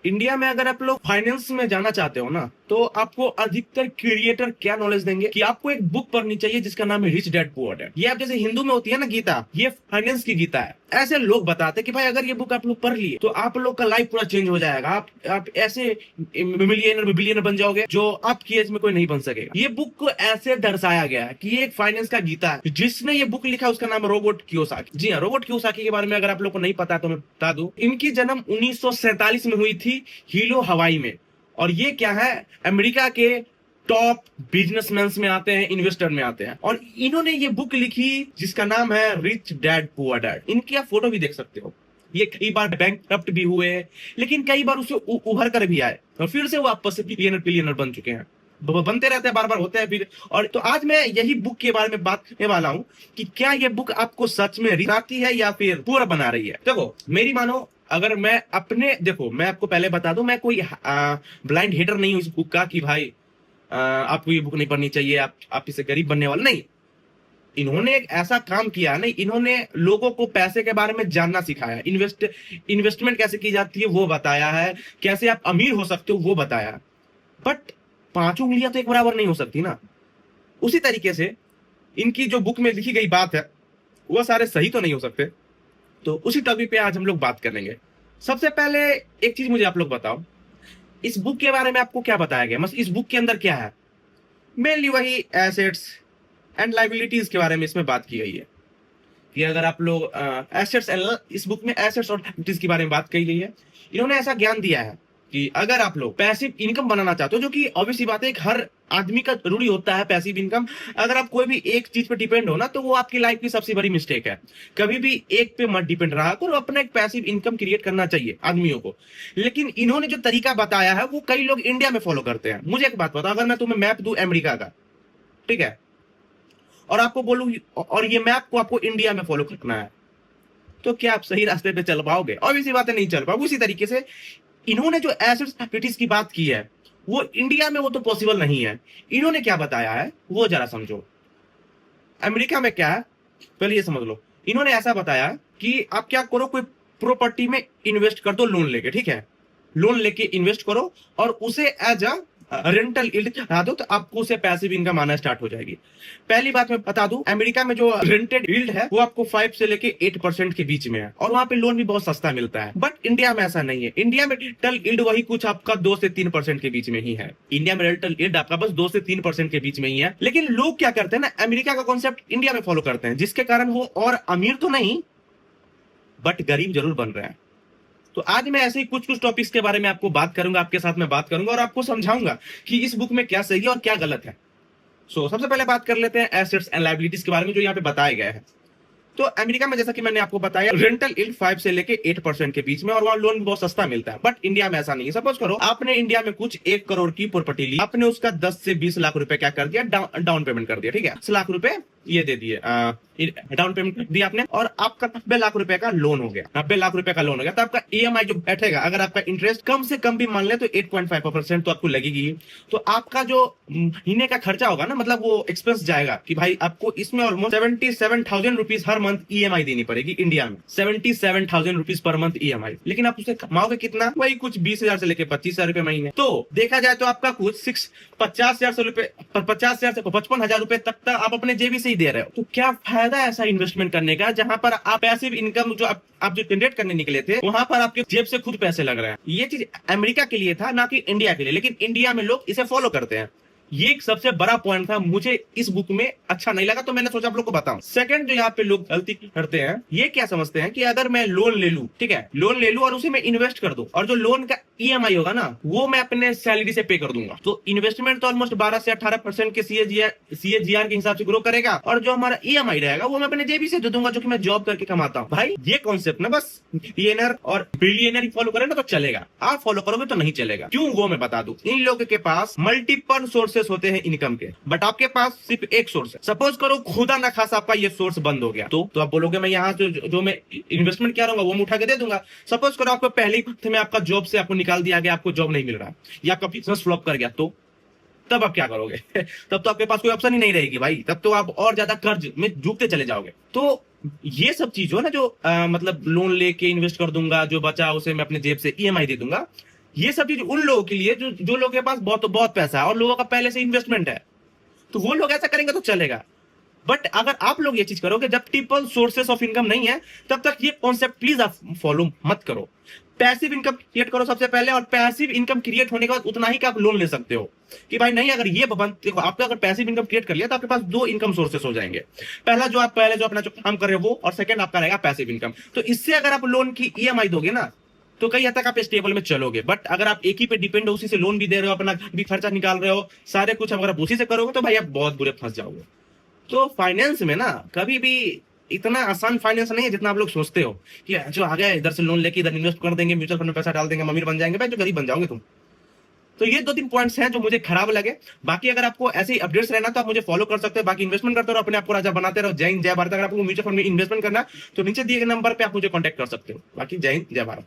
India में अगर आप लोग फाइनेंस में जाना चाहते हो ना, तो आपको अधिकतर क्रिएटर क्या नॉलेज देंगे कि आपको एक बुक पढ़नी चाहिए जिसका नाम है रिच डैड पुअर डैड। ये आप जैसे हिंदू में होती है ना गीता, ये फाइनेंस की गीता है। ऐसे लोग बताते कि भाई अगर ये बुक आप लोग पढ़ लिए तो आप लोग का लाइफ पूरा चेंज हो जाएगा, आप ऐसे मिलियनर बिलियनर बन जाओगे जो आपकी एज में कोई नहीं बन सकेगा। ये बुक को ऐसे दर्शाया गया है कि ये एक फाइनेंस का गीता है। जिसने ये बुक लिखा उसका नाम है रोबर्ट कियोसाकी। जी हाँ, रोबर्ट कियोसाकी के बारे में अगर आप लोग को नहीं पता तो मैं बता दूं, इनकी जन्म 1947 में हुई थी हीलो हवाई में। और ये क्या है, अमेरिका के टॉप बिजनेसमैन में आते हैं, इन्वेस्टर में आते हैं। और इन्होंने ये बुक लिखी जिसका नाम है रिच डैड पुअर डैड। इनकी आप फोटो भी देख सकते हो। ये कई बार बैंकक्रप्ट भी हुए, लेकिन कई बार उसे उभर कर भी आए और फिर से वो वापस से बिलियनर बन चुके हैं। बनते रहते हैं, बार बार होते हैं फिर। और तो आज मैं यही बुक के बारे में बात करने वाला हूं कि क्या ये बुक आपको सच में रिचाती है या फिर पूरा बना रही है। देखो मेरी मानो, अगर मैं अपने, देखो मैं आपको पहले बता दूं, मैं कोई ब्लाइंड हेटर नहीं हूं इस बुक का कि भाई आपको ये बुक नहीं पढ़नी चाहिए, आप इसे गरीब बनने वाले नहीं। इन्होंने एक ऐसा काम किया नहीं, इन्होंने लोगों को पैसे के बारे में जानना सिखाया, इन्वेस्टमेंट कैसे की जाती है वो बताया है, कैसे आप अमीर हो सकते हो वो बताया। बट पांचों उंगलियां तो एक बराबर नहीं हो सकती ना। उसी तरीके से इनकी जो बुक में लिखी गई बात है वो सारे सही तो नहीं हो सकते। तो उसी टॉपिक पे आज हम लोग बात करेंगे। सबसे पहले एक चीज मुझे आप लोग बताओ, इस बुक के बारे में आपको क्या बताया गया, मतलब इस बुक के अंदर क्या है। मेनली वही एसेट्स एंड लाइबिलिटीज के बारे में इसमें बात की गई है कि अगर आप लोग एसेट्स, इस बुक में एसेट्स और लाइबिलिटीज के बारे में बात की गई है। इन्होंने ऐसा ज्ञान दिया है कि अगर आप लोग पैसिव इनकम बनाना चाहते हो, जो कि ऑब्वियसली बात है, हर आदमी का जरूरी होता है पैसिव इनकम। अगर आप कोई भी एक चीज पे डिपेंड हो ना, तो वो आपकी लाइफ की सबसे बड़ी मिस्टेक है। कभी भी एक पे मत डिपेंड रहा करो, अपना एक पैसिव इनकम क्रिएट करना चाहिए आदमियों को। लेकिन इन्होंने जो तरीका बताया है वो कई लोग इंडिया में फॉलो करते हैं। मुझे एक बात बताओ, अगर मैं तुम्हें मैप दूं अमेरिका का, ठीक है, और आपको बोलूं और ये मैप को आपको इंडिया में फॉलो करना है, तो क्या आप सही रास्ते पे चल पाओगे? ऑब्वियसली बात है, नहीं चल पाओगे। उसी तरीके से इन्होंने जो एसेट्स लायबिलिटीज की बात की है वो इंडिया में वो तो पॉसिबल नहीं है। इन्होंने क्या बताया है वो जरा समझो। अमेरिका में क्या है पहले ये समझ लो। इन्होंने ऐसा बताया कि आप क्या करो, कोई प्रॉपर्टी में इन्वेस्ट कर दो लोन लेके, ठीक है, लोन लेके इन्वेस्ट करो और उसे एज अ रेंटल यील्ड बता दो, तो आपको उसे पैसिव इनकम आना स्टार्ट हो जाएगी। पहली बात मैं बता दूं, अमेरिका में जो रेंटेड यील्ड है वो आपको 5 से लेके 8% के बीच में है, और वहां पे लोन भी बहुत सस्ता मिलता है। बट इंडिया में ऐसा नहीं है। इंडिया में रेंटल यील्ड वही कुछ आपका 2 से 3% के बीच में ही है। इंडिया में रेंटल यील्ड आपका बस 2 से 3% के बीच में ही है। लेकिन लोग क्या करते हैं ना, अमेरिका का कॉन्सेप्ट इंडिया में फॉलो करते हैं, जिसके कारण वो और अमीर तो नहीं बट गरीब जरूर बन रहे हैं। तो आज मैं ऐसे ही कुछ कुछ टॉपिक्स के बारे में आपको बात करूंगा, आपके साथ में बात करूंगा और आपको समझाऊंगा कि इस बुक में क्या सही है और क्या गलत है। सबसे पहले बात कर लेते हैं एसेट्स एंड लायबिलिटीज के बारे में जो यहाँ पे बताए गए हैं। तो अमेरिका में जैसा कि मैंने आपको बताया, रेंटल यील्ड 5 से लेके 8% के बीच में, और वहां लोन भी बहुत सस्ता मिलता है। बट इंडिया में ऐसा नहीं है। सपोज करो आपने इंडिया में कुछ 1 करोड़ की प्रॉपर्टी ली, आपने उसका 10 से 20 लाख रुपए क्या कर दिया, डाउन पेमेंट कर दिया, ठीक है, 10 लाख रुपए ये दे दिए, डाउन पेमेंट दिया आपने, और आपका 90 लाख रुपए का लोन हो गया। 90 लाख रुपए का लोन हो गया, तो आपका ईएमआई जो बैठेगा, अगर आपका इंटरेस्ट कम से कम भी मान ले तो 8.5% तो आपको लगेगी। तो आपका जो महीने का खर्चा होगा ना, मतलब वो एक्सपेंस जाएगा कि भाई आपको इसमें ऑलमोस्ट 77,000 रुपीज हर मंथ ईएमआई देनी पड़ेगी इंडिया में। 77,000 रुपीज पर मंथ ईएमआई। लेकिन आप उसे कमाओगे कितना? वही कुछ 20,000 से लेकर 25,000 रुपए महीने। तो देखा जाए तो आपका कुछ 50,000 से 55,000 रुपए तक आप अपने जेबी से ही दे रहे हो। तो क्या फायदा ऐसा इन्वेस्टमेंट करने का जहां पर आप पैसिव इनकम जो आप जो जनरेट करने निकले थे, वहां पर आपके जेब से खुद पैसे लग रहे हैं। ये चीज अमेरिका के लिए था, ना कि इंडिया के लिए। लेकिन इंडिया में लोग इसे फॉलो करते हैं। ये एक सबसे बड़ा पॉइंट था, मुझे इस बुक में अच्छा नहीं लगा, तो मैंने सोचा आप लोग को बताऊं। सेकंड जो यहाँ पे लोग गलती करते हैं, ये क्या समझते हैं कि अगर मैं लोन ले लूं, ठीक है, लोन ले लूं और उसे मैं इन्वेस्ट कर दूं, और जो लोन का ईएमआई होगा ना वो मैं अपने सैलरी से पे कर दूंगा। तो इन्वेस्टमेंट तो ऑलमोस्ट 12 से 18% के सीएजीआर के हिसाब से ग्रो करेगा, और जो हमारा ईएमआई रहेगा वो मैं अपने जेबी से दे दूंगा, जो कि मैं जॉब करके कमाता हूँ। भाई ये कॉन्सेप्ट ना बस मिलियनर और बिलियनर ही फॉलो करें ना तो चलेगा, आप फॉलो करोगे तो नहीं चलेगा। क्यों वो मैं बता दूं। इन लोगों के पास मल्टीपल सोर्सेस होते हैं इनकम के, बट आपके पास सिर्फ एक सोर्स है। सपोज करो खुदा ना खासा आपका ये सोर्स बंद हो गया, तो आप बोलोगे मैं यहाँ जो मैं इन्वेस्टमेंट क्या रहूंगा वो मैं उठा के दे दूंगा। सपोज करो आपको पहले ही में आपका जॉब से आपको निकाल दिया गया, आपको जॉब नहीं मिल रहा, या आपका बिजनेस फ्लॉप कर गया, तो तब आप क्या करोगे? तब तो आपके पास कोई ऑप्शन ही नहीं रहेगी भाई, तब तो आप और ज्यादा कर्ज में डूबते चले जाओगे। तो ये सब चीज हो ना, जो मतलब लोन लेके इन्वेस्ट कर दूंगा, जो बचा उसे मैं अपने जेब से ईएमआई दे दूंगा, ये सब चीज उन लोगों के लिए जो जो लोगों के पास बहुत बहुत पैसा है और लोगों का पहले से इन्वेस्टमेंट है, तो वो लोग ऐसा करेंगे तो चलेगा। बट अगर आप लोग ये चीज करोगे, जब ट्रिपल सोर्सेस ऑफ इनकम नहीं है, तब तक ये कॉन्सेप्ट प्लीज आप फॉलो मत करो। पैसिव इनकम क्रिएट करो सबसे पहले, और पैसिव इनकम क्रिएट होने के बाद उतना ही का आप लोन ले सकते हो कि भाई नहीं, अगर ये देखो आपका अगर पैसिव इनकम क्रिएट कर लिया तो आपके पास दो इनकम सोर्सेस हो जाएंगे। पहला जो आप पहले जो अपना जो काम कर रहे हो वो, और सेकंड आपका रहेगा पैसिव इनकम। तो इससे अगर आप लोन की ईएमआई दोगे ना, तो कई हद तक आप स्टेबल में चलोगे। बट अगर आप एक ही पे डिपेंड हो, उसी से लोन भी दे रहे हो, अपना भी खर्चा निकाल रहे हो, सारे कुछ अगर आप उसी से करोगे तो भाई आप बहुत बुरे फंस जाओगे। तो फाइनेंस में ना कभी भी इतना आसान फाइनेंस नहीं है जितना आप लोग सोचते हो कि जो आ गया इधर से लोन लेके इधर इन्वेस्ट कर देंगे, म्यूचुअल फंड में पैसा डाल देंगे, अमीर बन जाएंगे। भाई जो गरीब बन जाओगे तुम। तो ये 2-3 पॉइंट्स हैं जो मुझे खराब लगे। बाकी अगर आपको ऐसे ही अपडेट्स रहना तो आप मुझे फॉलो कर सकते हो। बाकी इन्वेस्टमेंट करते रहो, अपने आप को राजा बनाते रहो। जय हिंद जय भारत। अगर आपको म्यूचुअल फंड में इन्वेस्टमेंट करना तो नीचे दिए गए नंबर पे आप मुझे कॉन्टैक्ट कर सकते हो। बाकी जय हिंद जय भारत।